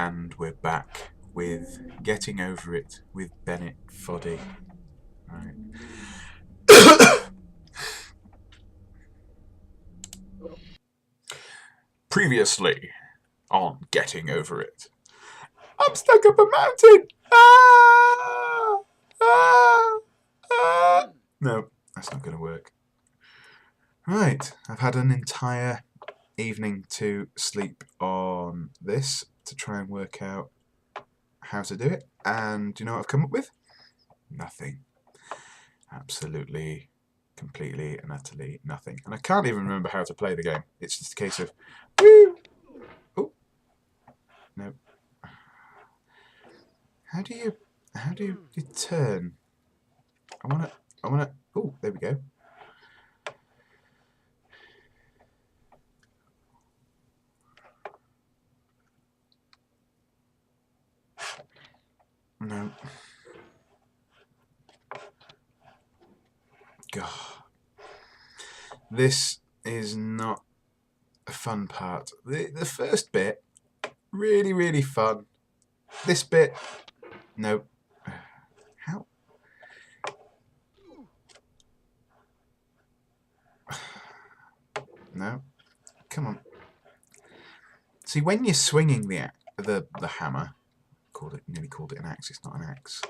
And we're back with Getting Over It with Bennett Foddy. Right. Previously on Getting Over It. I'm stuck up a mountain! Ah! Ah! Ah! No, that's not going to work. Right, I've had an entire evening to sleep on this to try and work out how to do it, and do you know what I've come up with? Nothing. Absolutely, completely and utterly nothing. And I can't even remember how to play the game. It's just a case of woo! Oh, no. How do you turn? I wanna oh, there we go. No. God. This is not a fun part. The first bit, really fun. This bit, no. How? No. Come on. See, when you're swinging the hammer, nearly called it an axe. It's not an axe.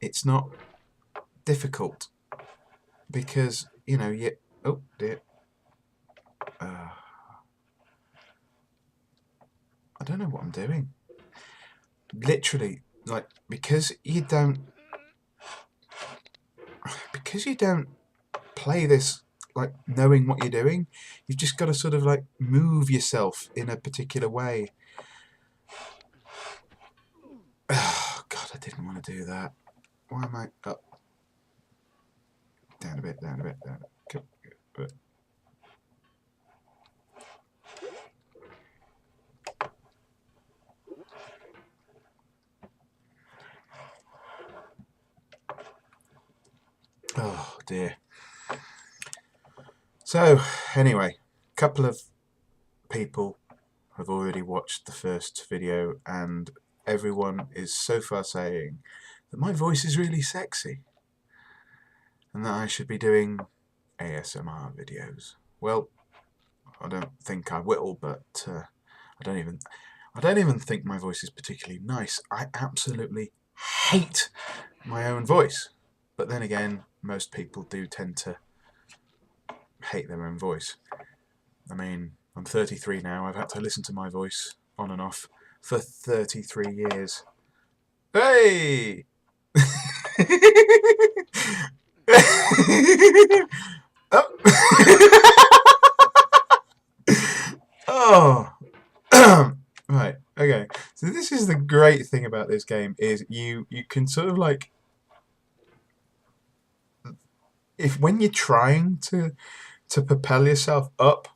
It's not difficult because you. Oh dear. I don't know what I'm doing. Literally, like because you don't play this like knowing what you're doing. You've just got to sort of like move yourself in a particular way. Oh God, I didn't want to do that. Why am I up? Down a bit, down a bit, down a bit. Oh dear. So anyway, a couple of people have already watched the first video and everyone is so far saying that my voice is really sexy and that I should be doing ASMR videos. Well, I don't think I will, but I don't even think my voice is particularly nice. I absolutely hate my own voice. But then again, most people do tend to hate their own voice. I mean, I'm 33 now. I've had to listen to my voice on and off for 33 years. Hey! Oh! Right, okay. So this is the great thing about this game, is you can sort of like, when you're trying to propel yourself up,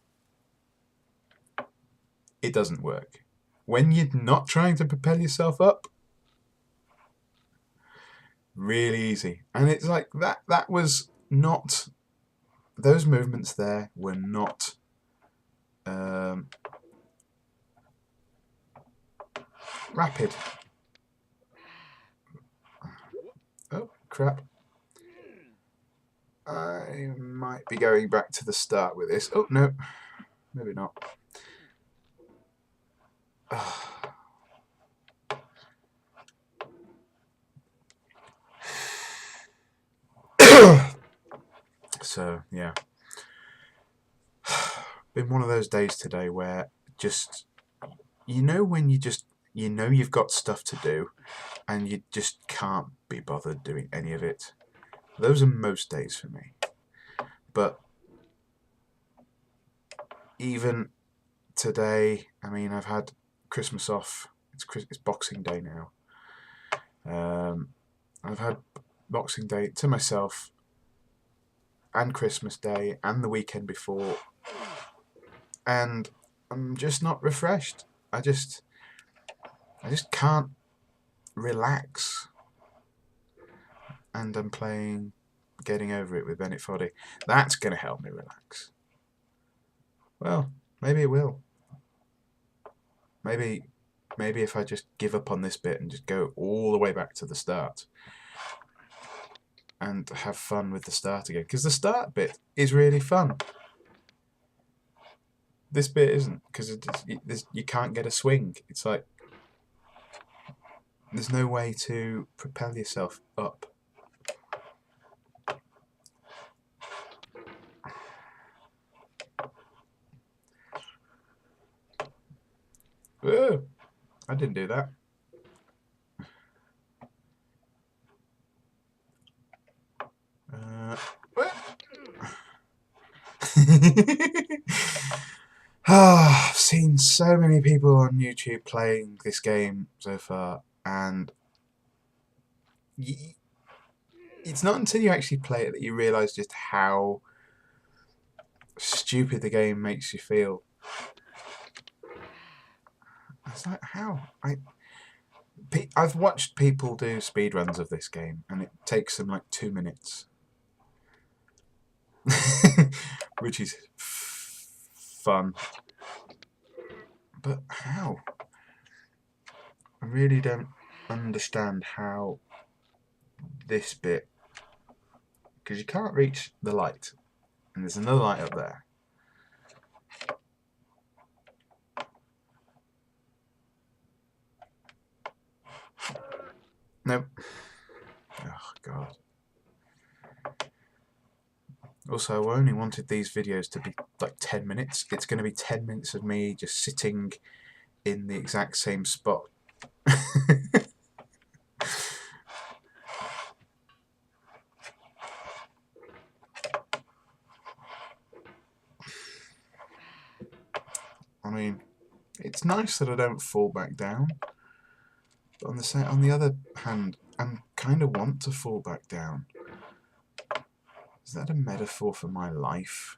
it doesn't work. When you're not trying to propel yourself up, really easy. And it's like that was not, those movements there were not rapid. Oh crap. I might be going back to the start with this. Oh no, maybe not. So yeah, been one of those days today where just when you've got stuff to do and you just can't be bothered doing any of it. Those are most days for me. But even today, I mean, I've had Christmas off. It's Boxing Day now. I've had Boxing Day to myself and Christmas Day and the weekend before, and I'm just not refreshed. I just can't relax. And I'm playing Getting Over It with Bennett Foddy. That's going to help me relax. Well, maybe it will. Maybe maybe if I just give up on this bit and just go all the way back to the start and have fun with the start again, because the start bit is really fun. This bit isn't, because you can't get a swing. It's like there's no way to propel yourself up. Whoa, I didn't do that. I've seen so many people on YouTube playing this game so far, and it's not until you actually play it that you realise just how stupid the game makes you feel. It's like, how? I've watched people do speedruns of this game, and it takes them like 2 minutes. Which is fun. But how? I really don't understand how this bit, because you can't reach the light, and there's another light up there. Nope. Oh god. Also, I only wanted these videos to be like 10 minutes. It's going to be 10 minutes of me just sitting in the exact same spot. I mean, it's nice that I don't fall back down, but on the other hand, I kind of want to fall back down. Is that a metaphor for my life?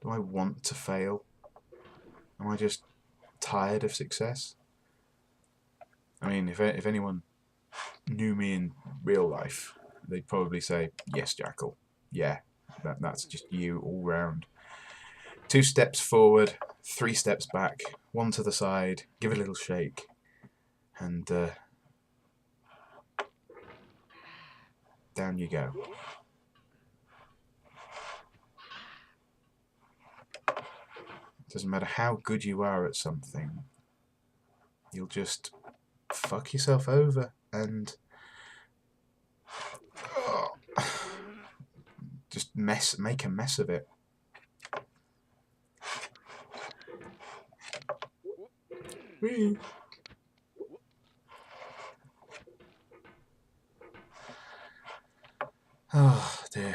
Do I want to fail? Am I just tired of success? I mean, if anyone knew me in real life, they'd probably say, yes, Jackal. Yeah, that's just you all round. 2 steps forward, 3 steps back, 1 to the side, give it a little shake, and down you go. Doesn't matter how good you are at something, you'll just fuck yourself over and just make a mess of it. Whee! Oh dear.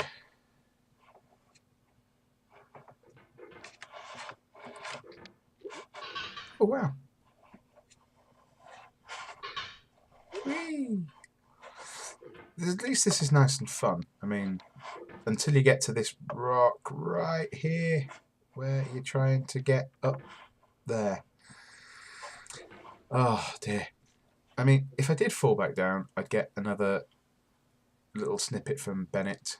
Oh wow. Whee! At least this is nice and fun. I mean, until you get to this rock right here, where you're trying to get up there. Oh dear. I mean, if I did fall back down, I'd get another little snippet from Bennett.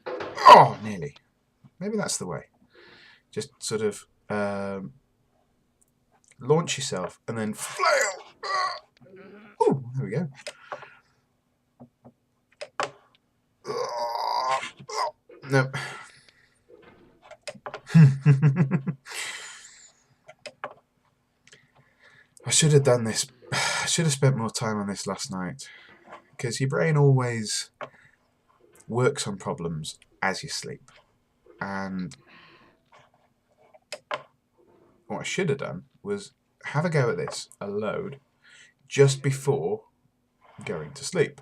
Oh, nearly. Maybe that's the way. Just sort of launch yourself and then flail. Oh, there we go. No. I should have done this. I should have spent more time on this last night, because your brain always works on problems as you sleep. And what I should have done was have a go at this, a load, just before going to sleep.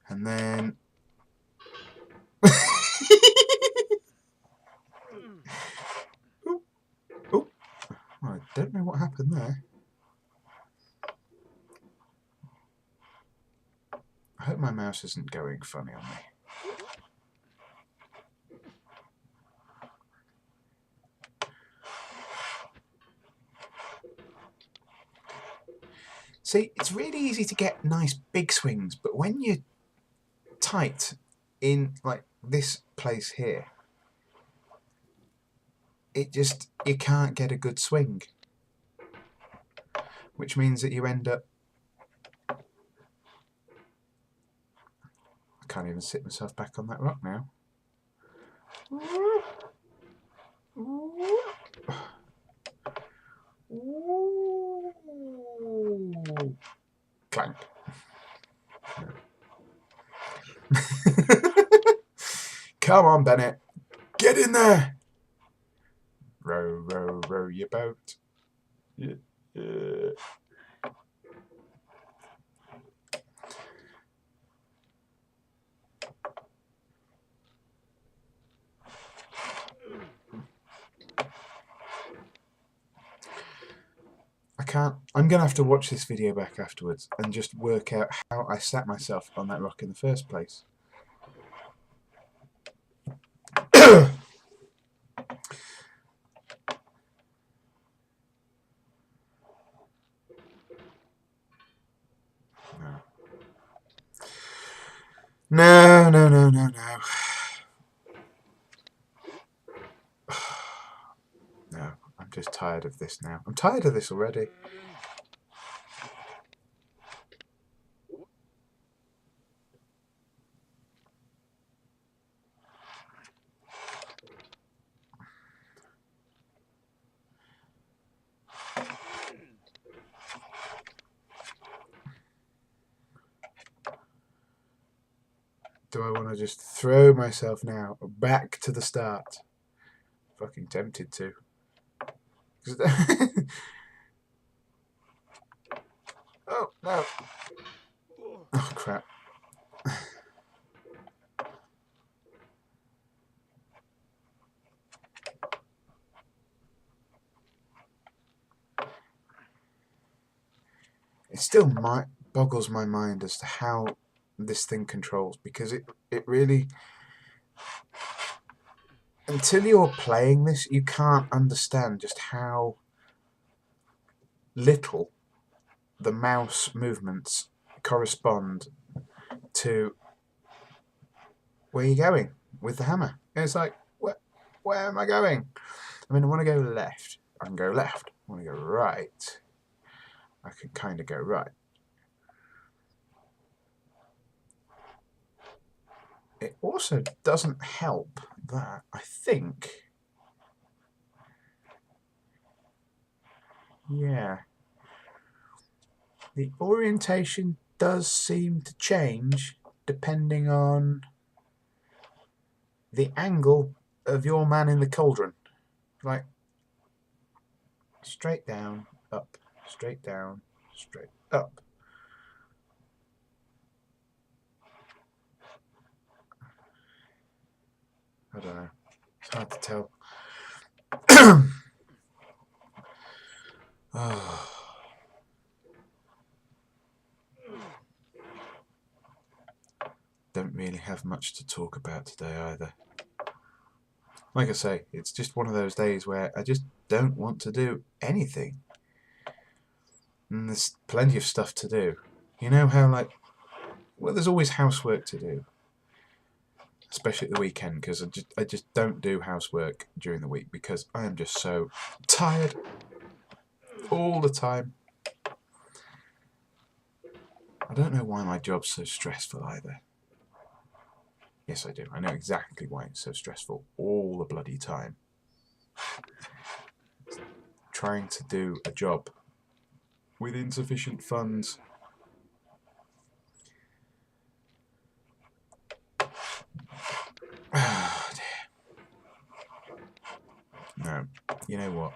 And then... Ooh. Ooh. I don't know what happened there. I hope my mouse isn't going funny on me. See, it's really easy to get nice big swings, but when you're tight in like this place here, you can't get a good swing. which means that you end up... I can't even sit myself back on that rock now. Clank. Come on, Bennett. Get in there. Row, row, row your boat. Yeah. I can't... I'm going to have to watch this video back afterwards and just work out how I sat myself on that rock in the first place. No. No. No, I'm just tired of this now. I'm tired of this already. Do I want to just throw myself now back to the start? Fucking tempted to. Oh, no. Oh, crap. It still boggles my mind as to how this thing controls, because it really... Until you're playing this, you can't understand just how little the mouse movements correspond to where you're going with the hammer. And it's like, where am I going? I mean, I want to go left. I can go left. I want to go right. I can kind of go right. It also doesn't help that I think... Yeah. The orientation does seem to change depending on the angle of your man in the cauldron. Like, straight down, up, straight down, straight up. I don't know. It's hard to tell. Oh. Don't really have much to talk about today either. Like I say, it's just one of those days where I just don't want to do anything. And there's plenty of stuff to do. You know how, like, well, there's always housework to do. Especially at the weekend, because I just don't do housework during the week because I am just so tired all the time. I don't know why my job's so stressful either. Yes, I do. I know exactly why it's so stressful all the bloody time. Trying to do a job with insufficient funds. Oh, dear. No, you know what?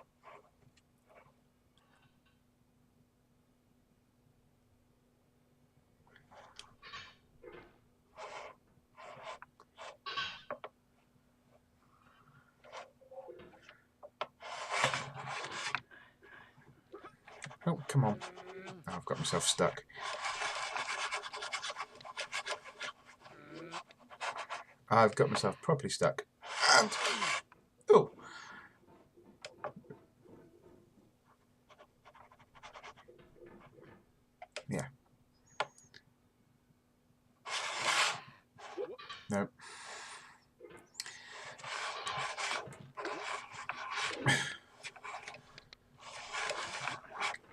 Oh, come on. Oh, I've got myself stuck. I've got myself properly stuck. And... oh. Yeah. No.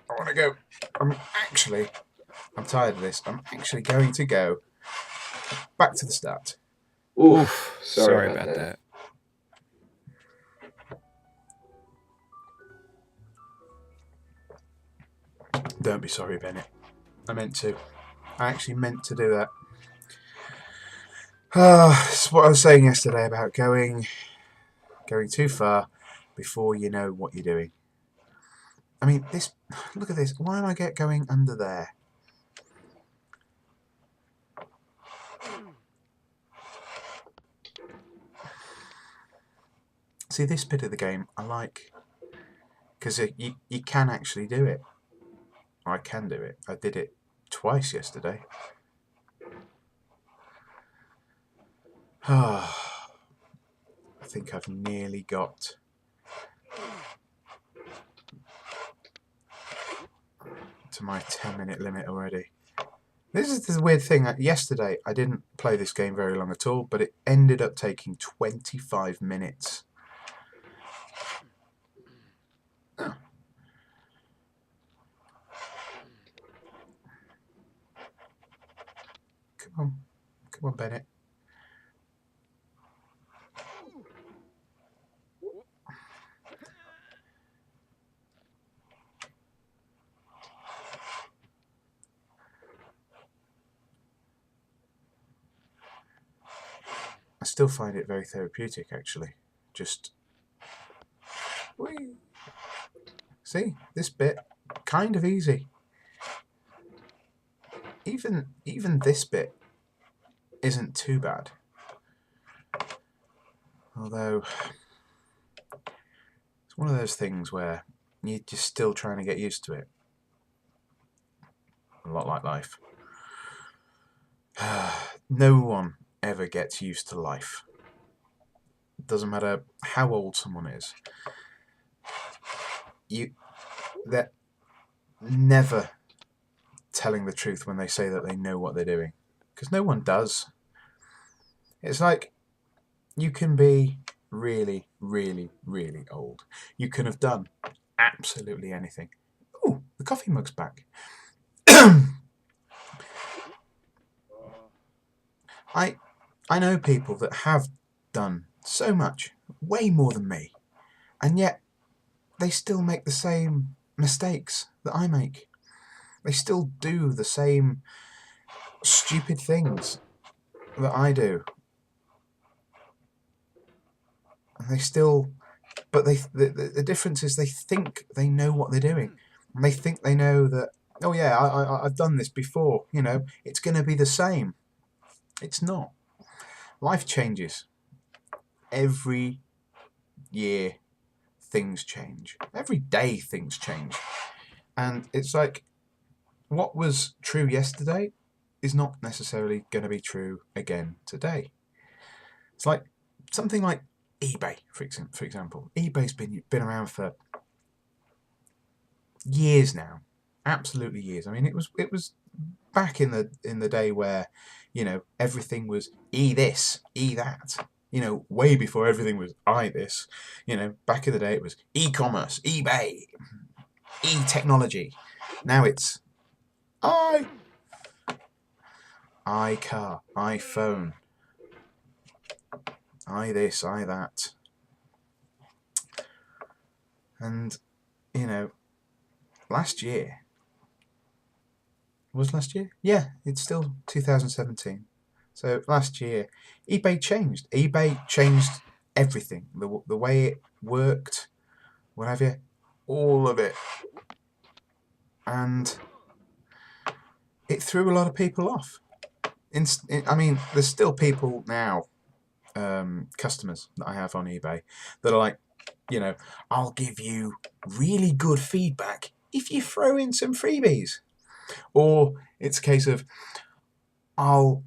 I want to go I'm tired of this. I'm actually going to go back to the start. Oof, sorry about that. Don't be sorry, Bennett. I meant to. I actually meant to do that. It's what I was saying yesterday about going too far before you know what you're doing. I mean, this. Look at this. Why am I going under there? See, this bit of the game I like, because you can actually do it. I can do it. I did it twice yesterday. I think I've nearly got to my 10-minute limit already. This is the weird thing. Yesterday I didn't play this game very long at all, but it ended up taking 25 minutes. Oh. Come on, Bennett. I still find it very therapeutic, actually. Just... Whee. See, this bit, kind of easy. Even this bit isn't too bad. Although, it's one of those things where you're just still trying to get used to it. A lot like life. No one ever gets used to life. It doesn't matter how old someone is. They're never telling the truth when they say that they know what they're doing. Because no one does. It's like, you can be really, really, really old. You can have done absolutely anything. Ooh, the coffee mug's back. I know people that have done so much, way more than me, and yet they still make the same mistakes that I make. They still do the same stupid things that I do. And they still... But the difference is they think they know what they're doing. And they think they know that, oh yeah, I've done this before, you know, it's going to be the same. It's not. Life changes. Every year things change. Every day things change. And it's like, what was true yesterday is not necessarily going to be true again today. It's like something like eBay, for example. eBay's been around for years now, absolutely years. I mean, it was back in the day where, you know, everything was this, that. You know, way before everything was this. You know, back in the day it was e-commerce, eBay, e-technology. Now it's iCar, iPhone, this, that. And, you know, last year... Was last year? Yeah, it's still 2017. So last year, eBay changed. eBay changed everything. The way it worked, what have you, all of it. And it threw a lot of people off. I mean, there's still people now, customers that I have on eBay, that are like, you know, I'll give you really good feedback if you throw in some freebies. Or it's a case of, I'll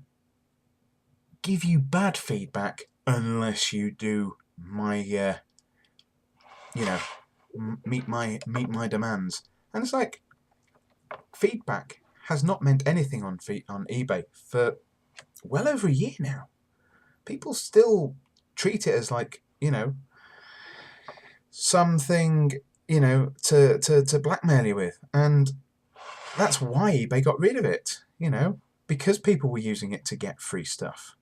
give you bad feedback unless you do my, you know, meet my demands. And it's like, feedback has not meant anything on eBay for well over a year now. People still treat it as like, you know, something, you know, to blackmail you with. And that's why eBay got rid of it, you know, because people were using it to get free stuff.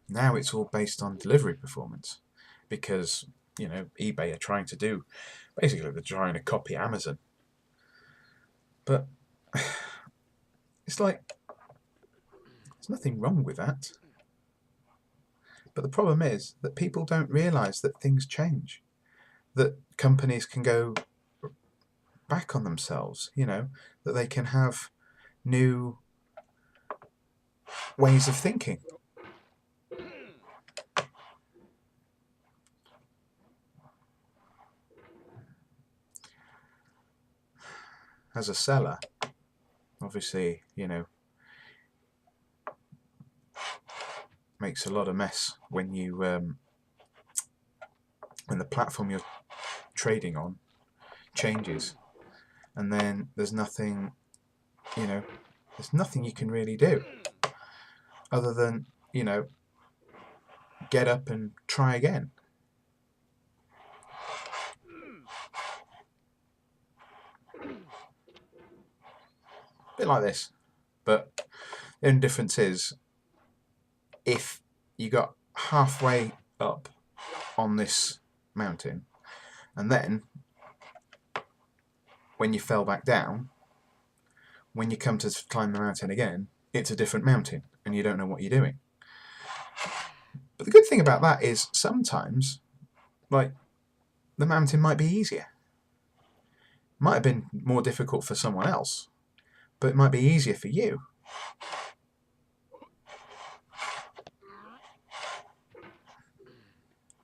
Now it's all based on delivery performance, because, you know, eBay are trying to do, basically they're trying to copy Amazon. But it's like, there's nothing wrong with that. But the problem is that people don't realise that things change, that companies can go back on themselves, you know, that they can have new ways of thinking. As a seller, obviously, you know, makes a lot of mess when you when the platform you're trading on changes, and then there's nothing, you know, there's nothing you can really do other than, you know, get up and try again. A bit like this, but the only difference is if you got halfway up on this mountain and then when you fell back down, when you come to climb the mountain again, it's a different mountain and you don't know what you're doing. But the good thing about that is sometimes, like, the mountain might be easier. Might have been more difficult for someone else, but it might be easier for you.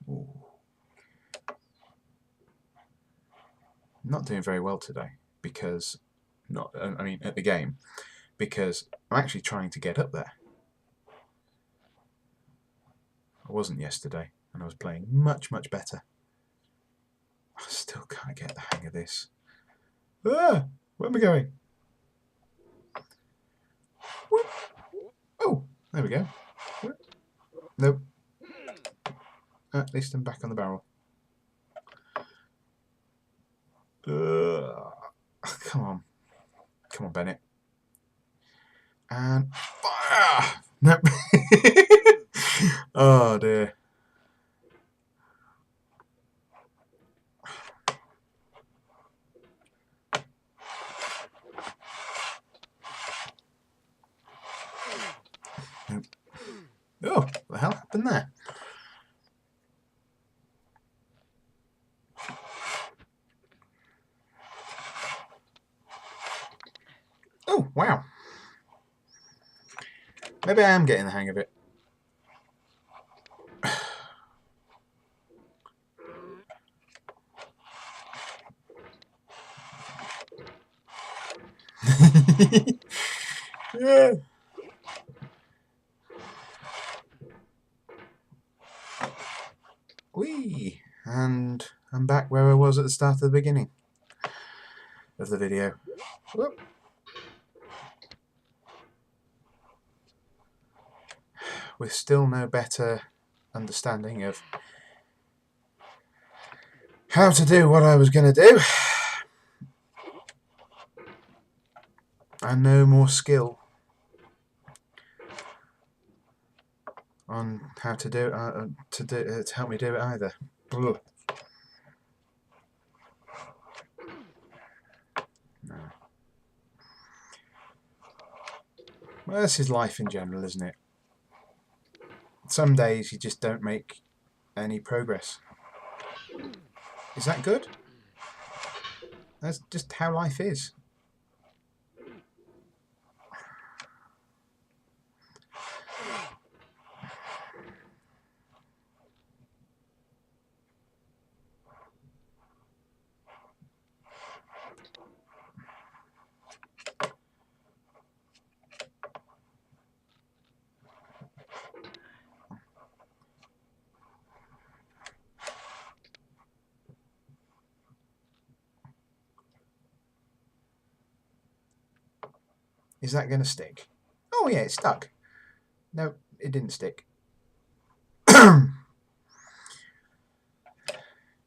Ooh. Not doing very well today because, I mean at the game, because I'm actually trying to get up there. I wasn't yesterday and I was playing much better. I still can't get the hang of this. Ah, where am I going? Whoop. Oh, there we go. Whoop. Nope. At least I'm back on the barrel. Come on. Come on, Bennett. And fire! Nope. Oh dear. Nope. Oh, what the hell happened there? Oh, wow. Maybe I am getting the hang of it. Yeah. Whee! And I'm back where I was at the start of the beginning of the video. Whoop. With still no better understanding of how to do what I was going to do, and no more skill on how to do it to help me do it either. Ugh. No. Well, this is life in general, isn't it? Some days you just don't make any progress. Is that good? That's just how life is. Is that going to stick? Oh yeah, it stuck. No, it didn't stick.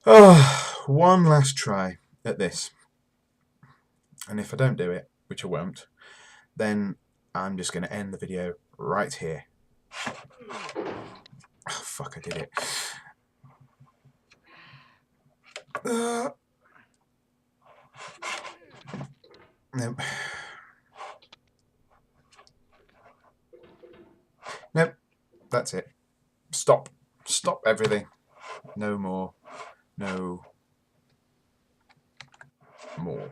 Oh, one last try. at this. And if I don't do it, which I won't, then I'm just going to end the video right here. Oh, fuck, I did it. Nope. Nope. That's it. Stop. Stop everything. No more. No more.